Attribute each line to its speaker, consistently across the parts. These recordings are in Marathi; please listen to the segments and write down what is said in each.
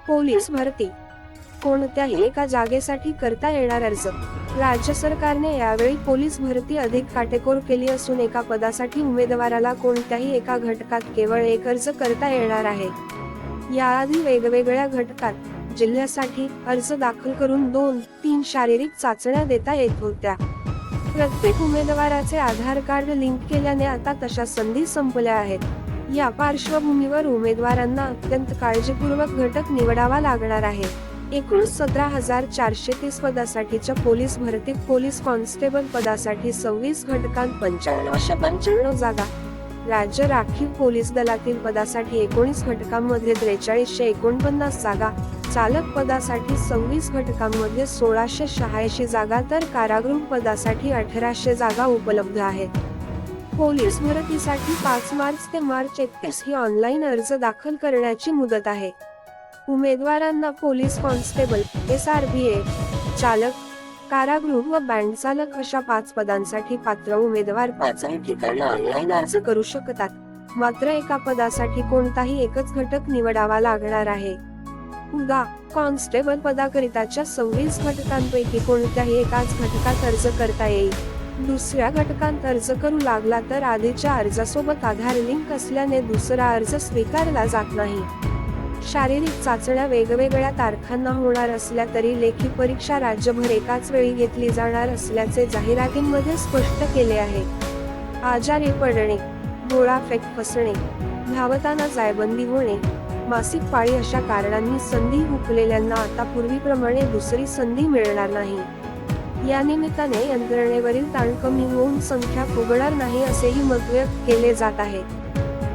Speaker 1: पोलीस भरती कोणत्याही एका जागेसाठी करता येणार अर्ज. राज्य सरकारने यावेळी पोलीस भरती अधिक काटेकोर केली असून एका पदासाठी उमेदवाराला कोणत्याही एका घटकात केवळ एक अर्ज करता येणार आहे. याआधी वेगवेगळ्या घटकात जिल्ह्यासाठी अर्ज दाखल करून 2-3 शारीरिक चाचण्या देता येत होत्या. प्रत्येक उमेदवाराचे आधार कार्ड लिंक केल्याने आता तशा संधी संपल्या आहेत. या पार्श्वभूमीवर उमेदवारांना अत्यंत काळजीपूर्वक घटक निवडावा लागणार आहे. एकूण 17,430 पदासाठीच्या पोलीस भरतीत पोलीस कॉन्स्टेबल पदासाठी 26 घटकांत 9595 जागा, राज्य राखीव पोलीस दलातील पदासाठी 19 घटकांमध्ये 4349 जागा, चालक पदासाठी 26 घटकांमध्ये 1686 जागा तर कारागृह पदासाठी 1800 जागा उपलब्ध आहेत. पोलीस भरतीसाठी 5 मार्च ते मार्च 31 ही ऑनलाईन अर्ज दाखल करण्याची मुदत आहे. उमेदवारांना पोलीस कॉन्स्टेबल, SRPA, चालक, कारागृह व बँड चालक अशा 5 पदांसाठी पात्र उमेदवार 5 ठिकाणी ऑनलाईन अर्ज करू शकतात. मात्र एका पदासाठी कोणताही एकच घटक निवडावा लागणार आहे. उदा. कॉन्स्टेबल पदाकरिताच्या 26 घटकांपैकी कोणत्याही एकाच घटकात अर्ज करता येईल. दुसऱ्या घटकात अर्ज करू लागला तर आधीच्या अर्जासोबत आधार लिंक असल्याने दुसरा अर्ज स्वीकारला जात नाही. शारीरिक चाचण्या वेगवेगळ्या तारखांना होणार असल्या तरी लेखी परीक्षा राज्यभर एकाच वेळी घेतली जाणार असल्याचे जाहिरातींमध्ये स्पष्ट केले आहे. आजारी पडणे, डोळाफेक फसणे, धावताना जायबंदी होणे, मासिक पाळी अशा कारणांनी संधी हुकलेल्यांना आता पूर्वीप्रमाणे दुसरी संधी मिळणार नाही. या निमित्ताने यंत्रणेवरील ताण कमी होऊन संख्या फुगणार नाही असेही मत व्यक्त केले जात आहे.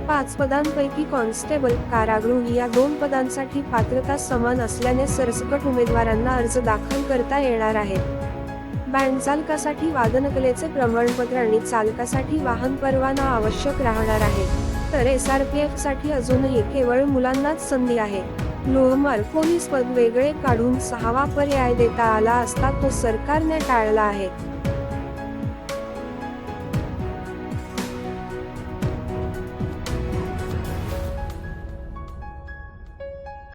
Speaker 1: 5 पदांपैकी कॉन्स्टेबल, कारागृह या 2 पदांसाठी पात्रता समान असल्याने सरसकट उमेदवारांना अर्ज दाखल करता येणार आहेत. बँड चालकासाठी वादनकलेचे प्रमाणपत्र आणि चालकासाठी वाहन परवाना आवश्यक राहणार आहे. तर SRPF साठी अजूनही केवळ मुलांनाच संधी आहे. लोहमार्ग पोलीस पद वेगळे काढून 6वा पर्याय देता आला असता तो सरकारने टाळला आहे.